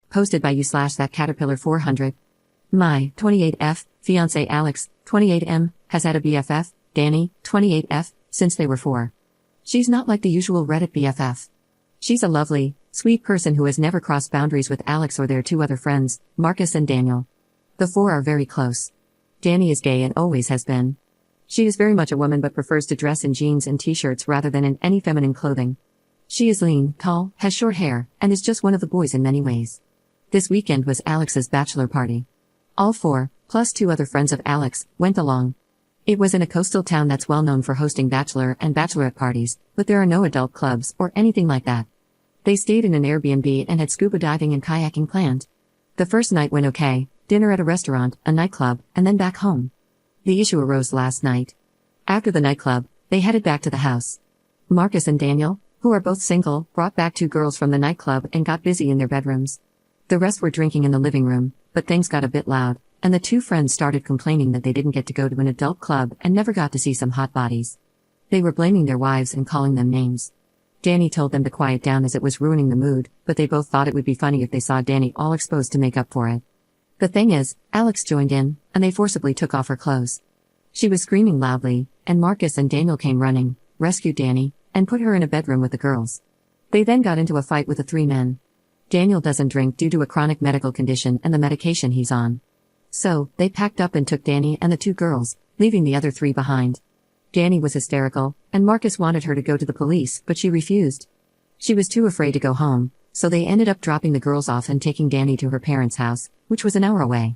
posted by you/that caterpillar 400. My 28F fiancé Alex, 28M, has had a BFF, Danny, 28F, since they were 4. She's not like the usual Reddit BFF. She's a lovely, sweet person who has never crossed boundaries with Alex or their 2 other friends, Marcus and Daniel. The 4 are very close. Danny is gay and always has been. She is very much a woman but prefers to dress in jeans and t-shirts rather than in any feminine clothing. She is lean, tall, has short hair, and is just one of the boys in many ways. This weekend was Alex's bachelor party. All 4, plus 2 other friends of Alex, went along. It was in a coastal town that's well known for hosting bachelor and bachelorette parties, but there are no adult clubs or anything like that. They stayed in an Airbnb and had scuba diving and kayaking planned. The first night went okay, dinner at a restaurant, a nightclub, and then back home. The issue arose last night. After the nightclub, they headed back to the house. Marcus and Daniel, who are both single, brought back 2 girls from the nightclub and got busy in their bedrooms. The rest were drinking in the living room, but things got a bit loud, and the 2 friends started complaining that they didn't get to go to an adult club and never got to see some hot bodies. They were blaming their wives and calling them names. Danny told them to quiet down as it was ruining the mood, but they both thought it would be funny if they saw Danny all exposed to make up for it. The thing is, Alex joined in, and they forcibly took off her clothes. She was screaming loudly, and Marcus and Daniel came running, rescued Danny, and put her in a bedroom with the girls. They then got into a fight with the 3 men. Daniel doesn't drink due to a chronic medical condition and the medication he's on. So, they packed up and took Danny and the 2 girls, leaving the other 3 behind. Danny was hysterical, and Marcus wanted her to go to the police, but she refused. She was too afraid to go home, so they ended up dropping the girls off and taking Danny to her parents' house, which was an hour away.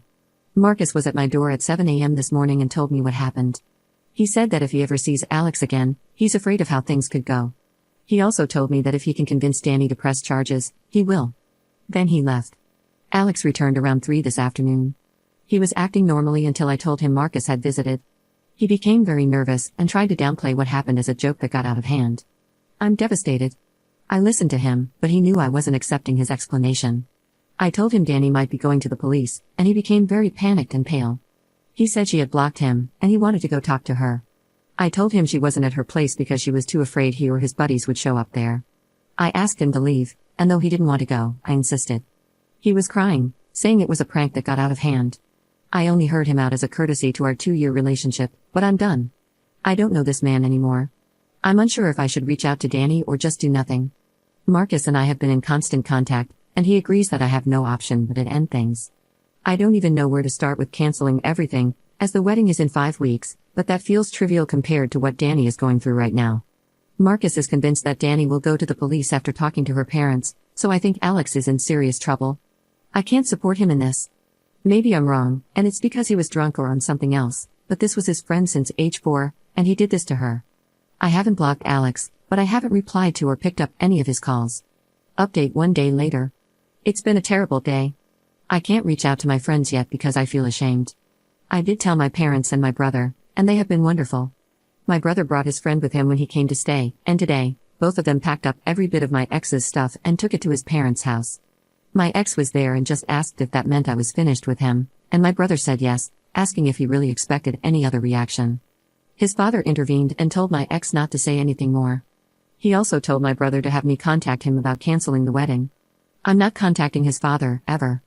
Marcus was at my door at 7 a.m. this morning and told me what happened. He said that if he ever sees Alex again, he's afraid of how things could go. He also told me that if he can convince Danny to press charges, he will. Then he left. Alex returned around 3 this afternoon. He was acting normally until I told him Marcus had visited. He became very nervous and tried to downplay what happened as a joke that got out of hand. I'm devastated. I listened to him, but he knew I wasn't accepting his explanation. I told him Danny might be going to the police, and he became very panicked and pale. He said she had blocked him, and he wanted to go talk to her. I told him she wasn't at her place because she was too afraid he or his buddies would show up there. I asked him to leave, and though he didn't want to go, I insisted. He was crying, saying it was a prank that got out of hand. I only heard him out as a courtesy to our 2-year relationship, but I'm done. I don't know this man anymore. I'm unsure if I should reach out to Danny or just do nothing. Marcus and I have been in constant contact, and he agrees that I have no option but to end things. I don't even know where to start with canceling everything, as the wedding is in 5 weeks, but that feels trivial compared to what Danny is going through right now. Marcus is convinced that Danny will go to the police after talking to her parents, so I think Alex is in serious trouble. I can't support him in this. Maybe I'm wrong, and it's because he was drunk or on something else, but this was his friend since age 4, and he did this to her. I haven't blocked Alex, but I haven't replied to or picked up any of his calls. Update 1 day later. It's been a terrible day. I can't reach out to my friends yet because I feel ashamed. I did tell my parents and my brother, and they have been wonderful. My brother brought his friend with him when he came to stay, and today, both of them packed up every bit of my ex's stuff and took it to his parents' house. My ex was there and just asked if that meant I was finished with him, and my brother said yes, asking if he really expected any other reaction. His father intervened and told my ex not to say anything more. He also told my brother to have me contact him about canceling the wedding. I'm not contacting his father, ever.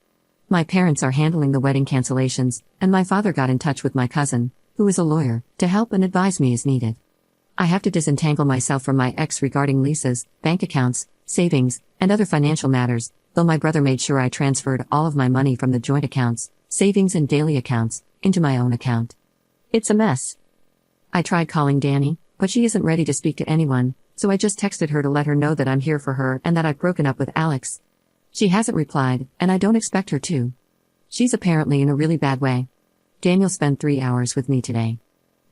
My parents are handling the wedding cancellations, and my father got in touch with my cousin, who is a lawyer, to help and advise me as needed. I have to disentangle myself from my ex regarding leases, bank accounts, savings, and other financial matters, though my brother made sure I transferred all of my money from the joint accounts, savings and daily accounts, into my own account. It's a mess. I tried calling Danny, but she isn't ready to speak to anyone, so I just texted her to let her know that I'm here for her and that I've broken up with Alex. She hasn't replied, and I don't expect her to. She's apparently in a really bad way. Daniel spent 3 hours with me today.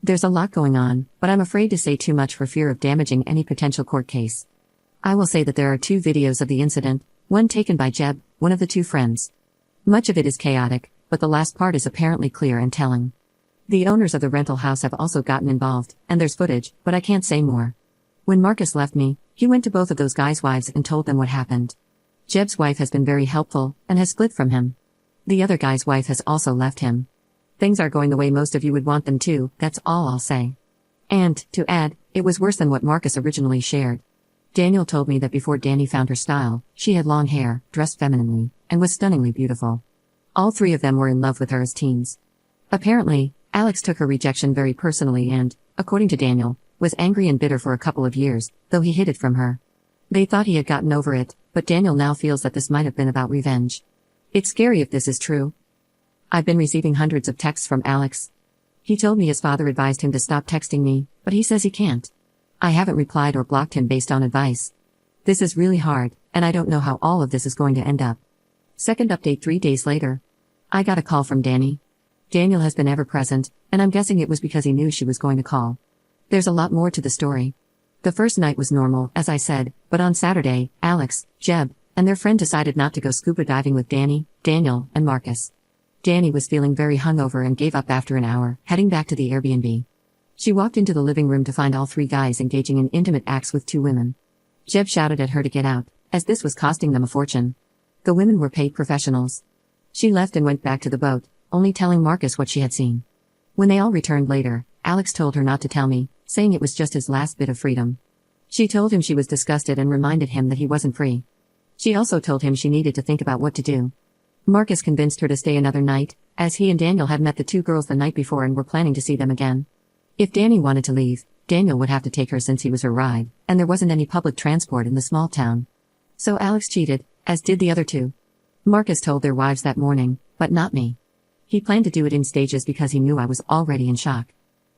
There's a lot going on, but I'm afraid to say too much for fear of damaging any potential court case. I will say that there are 2 videos of the incident, one taken by Jeb, one of the 2 friends. Much of it is chaotic, but the last part is apparently clear and telling. The owners of the rental house have also gotten involved, and there's footage, but I can't say more. When Marcus left me, he went to both of those guys' wives and told them what happened. Jeb's wife has been very helpful, and has split from him. The other guy's wife has also left him. Things are going the way most of you would want them to, that's all I'll say. And, to add, it was worse than what Marcus originally shared. Daniel told me that before Danny found her style, she had long hair, dressed femininely, and was stunningly beautiful. All three of them were in love with her as teens. Apparently, Alex took her rejection very personally and, according to Daniel, was angry and bitter for a couple of years, though he hid it from her. They thought he had gotten over it, but Daniel now feels that this might have been about revenge. It's scary if this is true. I've been receiving hundreds of texts from Alex. He told me his father advised him to stop texting me, but he says he can't. I haven't replied or blocked him based on advice. This is really hard, and I don't know how all of this is going to end up. Second update 3 days later. I got a call from Danny. Daniel has been ever present, and I'm guessing it was because he knew she was going to call. There's a lot more to the story. The first night was normal, as I said, but on Saturday, Alex, Jeb, and their friend decided not to go scuba diving with Danny, Daniel, and Marcus. Danny was feeling very hungover and gave up after an hour, heading back to the Airbnb. She walked into the living room to find all three guys engaging in intimate acts with two women. Jeb shouted at her to get out, as this was costing them a fortune. The women were paid professionals. She left and went back to the boat, only telling Marcus what she had seen. When they all returned later, Alex told her not to tell me, saying it was just his last bit of freedom. She told him she was disgusted and reminded him that he wasn't free. She also told him she needed to think about what to do. Marcus convinced her to stay another night, as he and Daniel had met the two girls the night before and were planning to see them again. If Danny wanted to leave, Daniel would have to take her since he was her ride, and there wasn't any public transport in the small town. So Alex cheated, as did the other two. Marcus told their wives that morning, but not me. He planned to do it in stages because he knew I was already in shock.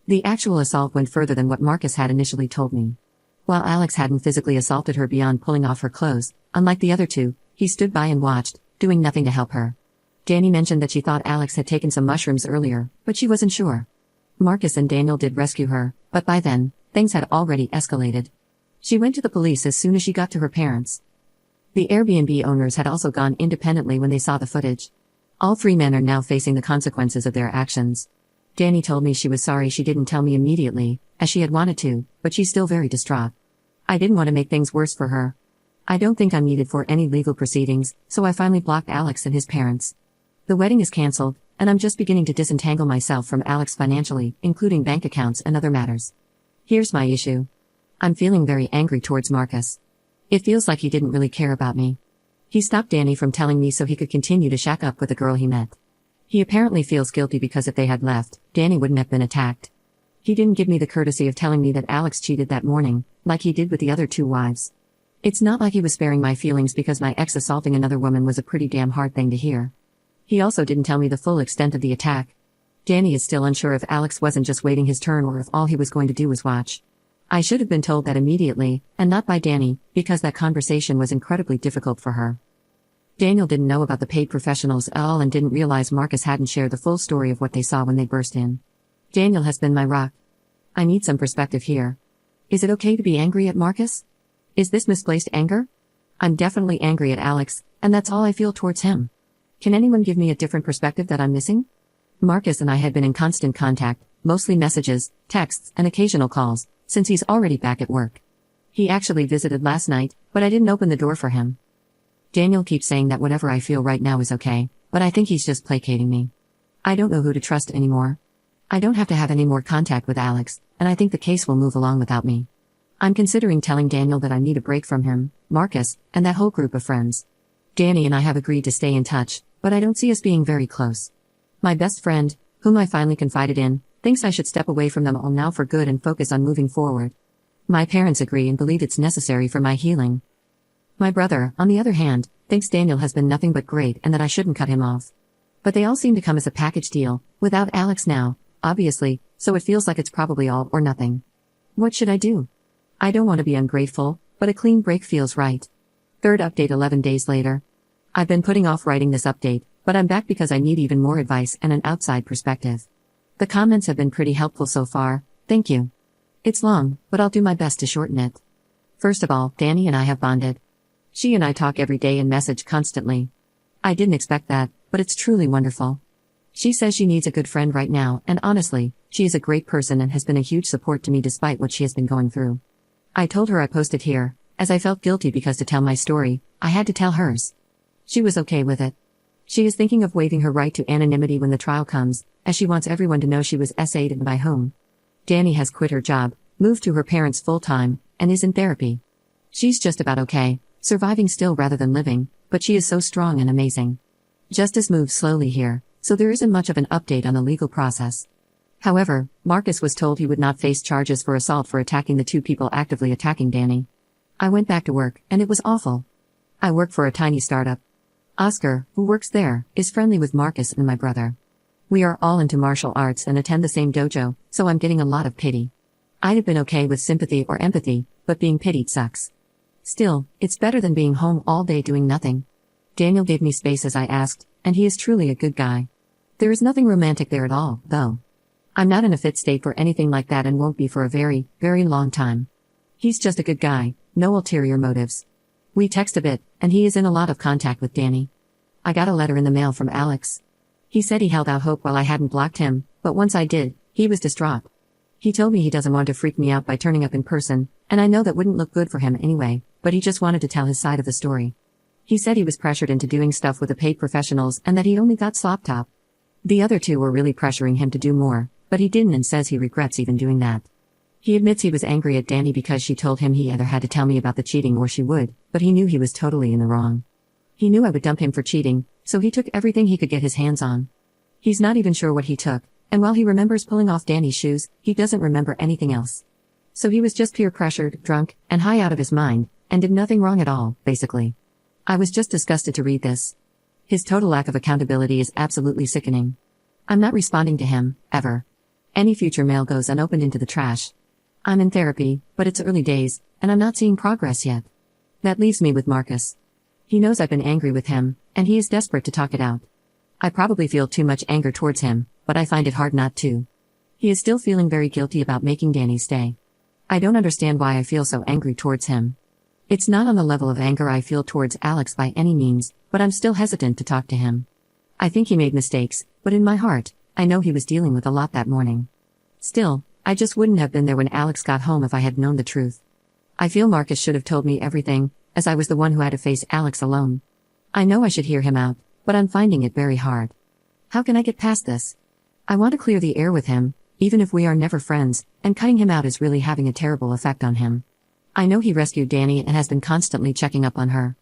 The actual assault went further than what Marcus had initially told me. While Alex hadn't physically assaulted her beyond pulling off her clothes, unlike the other two, he stood by and watched, doing nothing to help her. Danny mentioned that she thought Alex had taken some mushrooms earlier, but she wasn't sure. Marcus and Daniel did rescue her, but by then, things had already escalated. She went to the police as soon as she got to her parents. The Airbnb owners had also gone independently when they saw the footage. All three men are now facing the consequences of their actions. Danny told me she was sorry she didn't tell me immediately, as she had wanted to, but she's still very distraught. I didn't want to make things worse for her. I don't think I'm needed for any legal proceedings, so I finally blocked Alex and his parents. The wedding is cancelled, and I'm just beginning to disentangle myself from Alex financially, including bank accounts and other matters. Here's my issue. I'm feeling very angry towards Marcus. It feels like he didn't really care about me. He stopped Danny from telling me so he could continue to shack up with the girl he met. He apparently feels guilty because if they had left, Danny wouldn't have been attacked. He didn't give me the courtesy of telling me that Alex cheated that morning, like he did with the other two wives. It's not like he was sparing my feelings because my ex assaulting another woman was a pretty damn hard thing to hear. He also didn't tell me the full extent of the attack. Danny is still unsure if Alex wasn't just waiting his turn or if all he was going to do was watch. I should have been told that immediately, and not by Danny, because that conversation was incredibly difficult for her. Daniel didn't know about the paid professionals at all and didn't realize Marcus hadn't shared the full story of what they saw when they burst in. Daniel has been my rock. I need some perspective here. Is it okay to be angry at Marcus? Is this misplaced anger? I'm definitely angry at Alex, and that's all I feel towards him. Can anyone give me a different perspective that I'm missing? Marcus and I had been in constant contact, mostly messages, texts, and occasional calls, since he's already back at work. He actually visited last night, but I didn't open the door for him. Daniel keeps saying that whatever I feel right now is okay, but I think he's just placating me. I don't know who to trust anymore. I don't have to have any more contact with Alex, and I think the case will move along without me. I'm considering telling Daniel that I need a break from him, Marcus, and that whole group of friends. Danny and I have agreed to stay in touch, but I don't see us being very close. My best friend, whom I finally confided in, thinks I should step away from them all now for good and focus on moving forward. My parents agree and believe it's necessary for my healing. My brother, on the other hand, thinks Daniel has been nothing but great and that I shouldn't cut him off. But they all seem to come as a package deal, without Alex now, obviously, so it feels like it's probably all or nothing. What should I do? I don't want to be ungrateful, but a clean break feels right. Third update 11 days later. I've been putting off writing this update, but I'm back because I need even more advice and an outside perspective. The comments have been pretty helpful so far, thank you. It's long, but I'll do my best to shorten it. First of all, Danny and I have bonded. She and I talk every day and message constantly. I didn't expect that, but it's truly wonderful. She says she needs a good friend right now, and honestly, she is a great person and has been a huge support to me despite what she has been going through. I told her I posted here, as I felt guilty because to tell my story, I had to tell hers. She was okay with it. She is thinking of waiving her right to anonymity when the trial comes, as she wants everyone to know she was SA'd and by whom. Danny has quit her job, moved to her parents full-time, and is in therapy. She's just about okay, surviving still rather than living, but she is so strong and amazing. Justice moves slowly here, so there isn't much of an update on the legal process. However, Marcus was told he would not face charges for assault for attacking the two people actively attacking Danny. I went back to work, and it was awful. I work for a tiny startup. Oscar, who works there, is friendly with Marcus and my brother. We are all into martial arts and attend the same dojo, so I'm getting a lot of pity. I'd have been okay with sympathy or empathy, but being pitied sucks. Still, it's better than being home all day doing nothing. Daniel gave me space as I asked, and he is truly a good guy. There is nothing romantic there at all, though. I'm not in a fit state for anything like that and won't be for a very, very long time. He's just a good guy, no ulterior motives. We text a bit, and he is in a lot of contact with Danny. I got a letter in the mail from Alex. He said he held out hope while I hadn't blocked him, but once I did, he was distraught. He told me he doesn't want to freak me out by turning up in person, and I know that wouldn't look good for him anyway, but he just wanted to tell his side of the story. He said he was pressured into doing stuff with the paid professionals and that he only got slop top. The other two were really pressuring him to do more, but he didn't and says he regrets even doing that. He admits he was angry at Danny because she told him he either had to tell me about the cheating or she would, but he knew he was totally in the wrong. He knew I would dump him for cheating, so he took everything he could get his hands on. He's not even sure what he took, and while he remembers pulling off Danny's shoes, he doesn't remember anything else. So he was just peer pressured, drunk, and high out of his mind, and did nothing wrong at all, basically. I was just disgusted to read this. His total lack of accountability is absolutely sickening. I'm not responding to him, ever. Any future mail goes unopened into the trash. I'm in therapy, but it's early days, and I'm not seeing progress yet. That leaves me with Marcus. He knows I've been angry with him, and he is desperate to talk it out. I probably feel too much anger towards him, but I find it hard not to. He is still feeling very guilty about making Danny stay. I don't understand why I feel so angry towards him. It's not on the level of anger I feel towards Alex by any means, but I'm still hesitant to talk to him. I think he made mistakes, but in my heart, I know he was dealing with a lot that morning. Still, I just wouldn't have been there when Alex got home if I had known the truth. I feel Marcus should have told me everything, as I was the one who had to face Alex alone. I know I should hear him out, but I'm finding it very hard. How can I get past this? I want to clear the air with him, even if we are never friends, and cutting him out is really having a terrible effect on him. I know he rescued Danny and has been constantly checking up on her.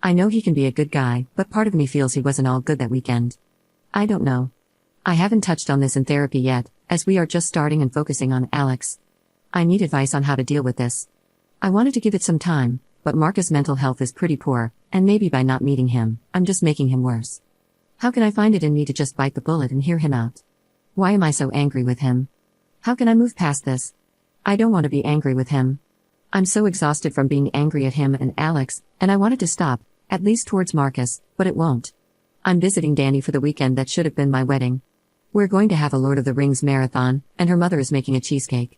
I know he can be a good guy, but part of me feels he wasn't all good that weekend. I don't know. I haven't touched on this in therapy yet, as we are just starting and focusing on Alex. I need advice on how to deal with this. I wanted to give it some time, but Marcus' mental health is pretty poor, and maybe by not meeting him, I'm just making him worse. How can I find it in me to just bite the bullet and hear him out? Why am I so angry with him? How can I move past this? I don't want to be angry with him. I'm so exhausted from being angry at him and Alex, and I wanted to stop, at least towards Marcus, but it won't. I'm visiting Danny for the weekend that should have been my wedding. We're going to have a Lord of the Rings marathon, and her mother is making a cheesecake.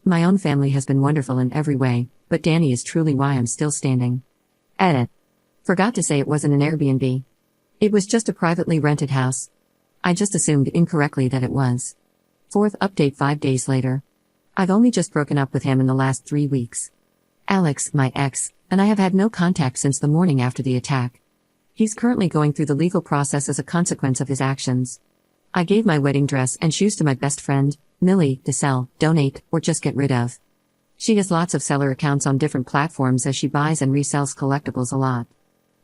My own family has been wonderful in every way, but Danny is truly why I'm still standing. Edit. Forgot to say it wasn't an Airbnb. It was just a privately rented house. I just assumed incorrectly that it was. Fourth update 5 days later. I've only just broken up with him in the last 3 weeks. Alex, my ex, and I have had no contact since the morning after the attack. He's currently going through the legal process as a consequence of his actions. I gave my wedding dress and shoes to my best friend, Millie, to sell, donate, or just get rid of. She has lots of seller accounts on different platforms as she buys and resells collectibles a lot.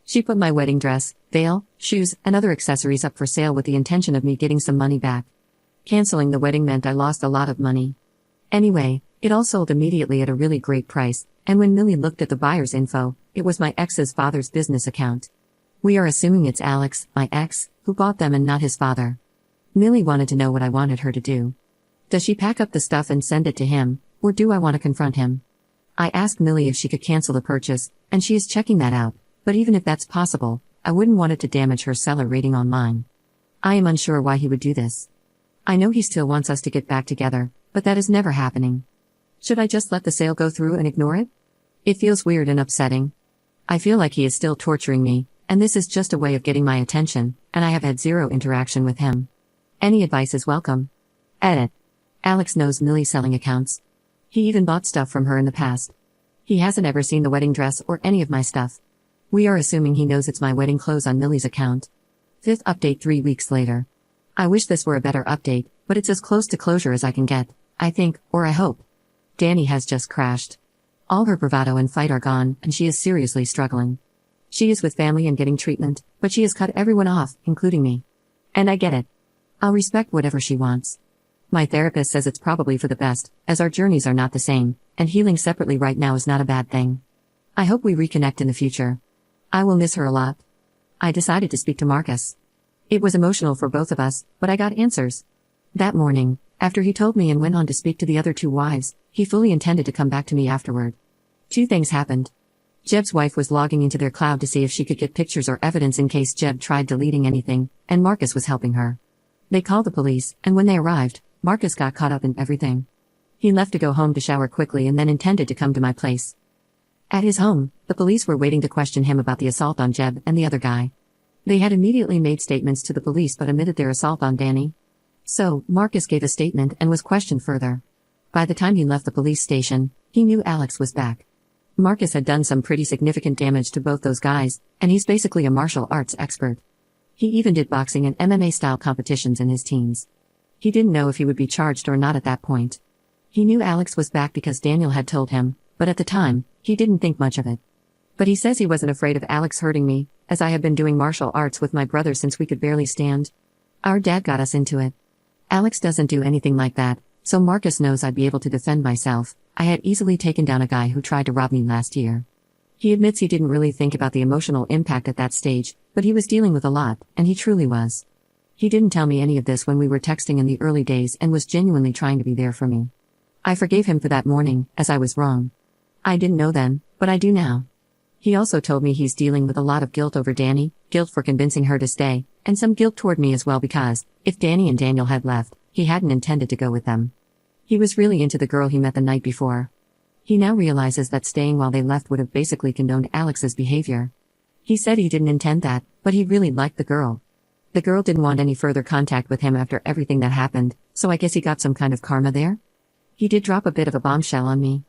She put my wedding dress, veil, shoes, and other accessories up for sale with the intention of me getting some money back. Canceling the wedding meant I lost a lot of money. Anyway, it all sold immediately at a really great price, and when Millie looked at the buyer's info, it was my ex's father's business account. We are assuming it's Alex, my ex, who bought them and not his father. Millie wanted to know what I wanted her to do. Does she pack up the stuff and send it to him, or do I want to confront him? I asked Millie if she could cancel the purchase, and she is checking that out, but even if that's possible, I wouldn't want it to damage her seller rating online. I am unsure why he would do this. I know he still wants us to get back together, but that is never happening. Should I just let the sale go through and ignore it? It feels weird and upsetting. I feel like he is still torturing me, and this is just a way of getting my attention, and I have had zero interaction with him. Any advice is welcome. Edit. Alex knows Millie's selling accounts. He even bought stuff from her in the past. He hasn't ever seen the wedding dress or any of my stuff. We are assuming he knows it's my wedding clothes on Millie's account. Fifth update 3 weeks later. I wish this were a better update, but it's as close to closure as I can get, I think, or I hope. Danny has just crashed. All her bravado and fight are gone, and she is seriously struggling. She is with family and getting treatment, but she has cut everyone off, including me. And I get it. I'll respect whatever she wants. My therapist says it's probably for the best, as our journeys are not the same, and healing separately right now is not a bad thing. I hope we reconnect in the future. I will miss her a lot. I decided to speak to Marcus. It was emotional for both of us, but I got answers. That morning, after he told me and went on to speak to the other two wives, he fully intended to come back to me afterward. Two things happened. Jeb's wife was logging into their cloud to see if she could get pictures or evidence in case Jeb tried deleting anything, and Marcus was helping her. They called the police, and when they arrived, Marcus got caught up in everything. He left to go home to shower quickly and then intended to come to my place. At his home, the police were waiting to question him about the assault on Jeb and the other guy. They had immediately made statements to the police but omitted their assault on Danny. So, Marcus gave a statement and was questioned further. By the time he left the police station, he knew Alex was back. Marcus had done some pretty significant damage to both those guys, and he's basically a martial arts expert. He even did boxing and MMA-style competitions in his teens. He didn't know if he would be charged or not at that point. He knew Alex was back because Daniel had told him, but at the time, he didn't think much of it. But he says he wasn't afraid of Alex hurting me, as I have been doing martial arts with my brother since we could barely stand. Our dad got us into it. Alex doesn't do anything like that, so Marcus knows I'd be able to defend myself. I had easily taken down a guy who tried to rob me last year. He admits he didn't really think about the emotional impact at that stage, but he was dealing with a lot, and he truly was. He didn't tell me any of this when we were texting in the early days and was genuinely trying to be there for me. I forgave him for that morning, as I was wrong. I didn't know then, but I do now. He also told me he's dealing with a lot of guilt over Danny, guilt for convincing her to stay, and some guilt toward me as well because, if Danny and Daniel had left, he hadn't intended to go with them. He was really into the girl he met the night before. He now realizes that staying while they left would have basically condoned Alex's behavior. He said he didn't intend that, but he really liked the girl. The girl didn't want any further contact with him after everything that happened, so I guess he got some kind of karma there? He did drop a bit of a bombshell on me.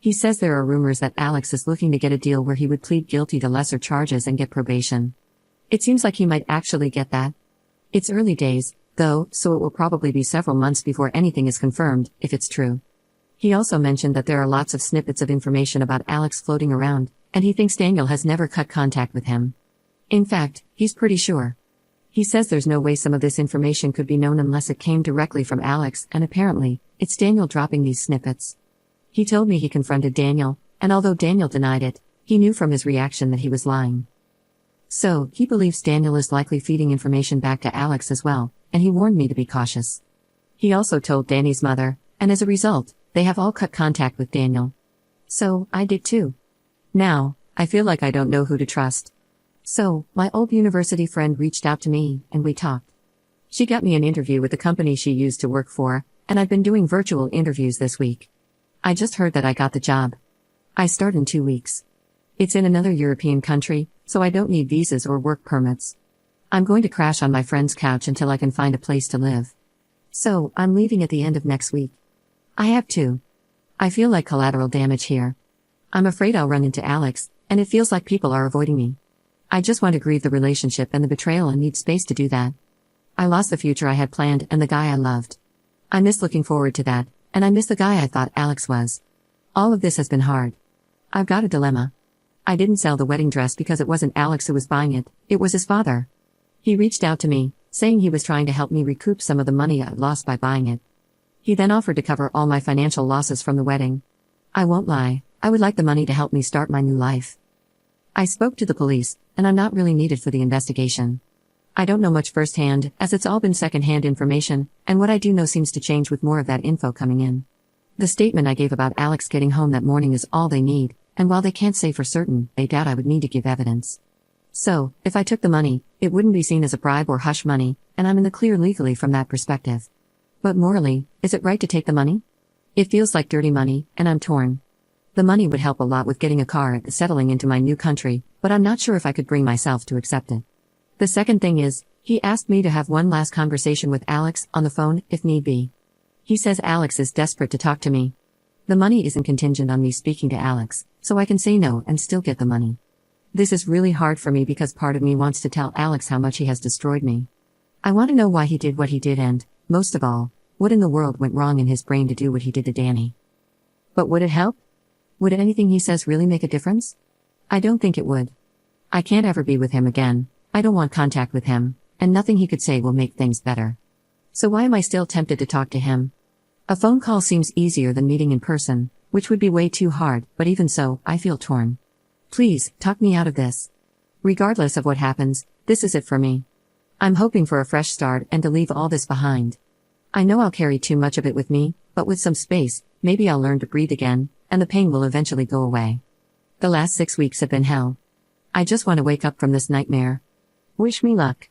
He says there are rumors that Alex is looking to get a deal where he would plead guilty to lesser charges and get probation. It seems like he might actually get that. It's early days, though, so it will probably be several months before anything is confirmed, if it's true. He also mentioned that there are lots of snippets of information about Alex floating around, and he thinks Daniel has never cut contact with him. In fact, he's pretty sure. He says there's no way some of this information could be known unless it came directly from Alex, and apparently, it's Daniel dropping these snippets. He told me he confronted Daniel, and although Daniel denied it, he knew from his reaction that he was lying. So, he believes Daniel is likely feeding information back to Alex as well, and he warned me to be cautious. He also told Danny's mother, and as a result, they have all cut contact with Daniel. So, I did too. Now, I feel like I don't know who to trust. So, my old university friend reached out to me, and we talked. She got me an interview with the company she used to work for, and I've been doing virtual interviews this week. I just heard that I got the job. I start in 2 weeks. It's in another European country, so I don't need visas or work permits. I'm going to crash on my friend's couch until I can find a place to live. So, I'm leaving at the end of next week. I have to. I feel like collateral damage here. I'm afraid I'll run into Alex, and it feels like people are avoiding me. I just want to grieve the relationship and the betrayal and need space to do that. I lost the future I had planned and the guy I loved. I miss looking forward to that, and I miss the guy I thought Alex was. All of this has been hard. I've got a dilemma. I didn't sell the wedding dress because it wasn't Alex who was buying it, it was his father. He reached out to me, saying he was trying to help me recoup some of the money I'd lost by buying it. He then offered to cover all my financial losses from the wedding. I won't lie, I would like the money to help me start my new life. I spoke to the police, and I'm not really needed for the investigation. I don't know much firsthand, as it's all been second-hand information, and what I do know seems to change with more of that info coming in. The statement I gave about Alex getting home that morning is all they need, and while they can't say for certain, they doubt I would need to give evidence. So, if I took the money, it wouldn't be seen as a bribe or hush money, and I'm in the clear legally from that perspective. But morally, is it right to take the money? It feels like dirty money, and I'm torn. The money would help a lot with getting a car and settling into my new country, but I'm not sure if I could bring myself to accept it. The second thing is, he asked me to have one last conversation with Alex, on the phone, if need be. He says Alex is desperate to talk to me. The money isn't contingent on me speaking to Alex, so I can say no and still get the money. This is really hard for me because part of me wants to tell Alex how much he has destroyed me. I want to know why he did what he did and, most of all, what in the world went wrong in his brain to do what he did to Danny. But would it help? Would anything he says really make a difference? I don't think it would. I can't ever be with him again. I don't want contact with him, and nothing he could say will make things better. So why am I still tempted to talk to him? A phone call seems easier than meeting in person, which would be way too hard, but even so, I feel torn. Please, talk me out of this. Regardless of what happens, this is it for me. I'm hoping for a fresh start and to leave all this behind. I know I'll carry too much of it with me, but with some space, maybe I'll learn to breathe again, and the pain will eventually go away. The last 6 weeks have been hell. I just want to wake up from this nightmare. Wish me luck.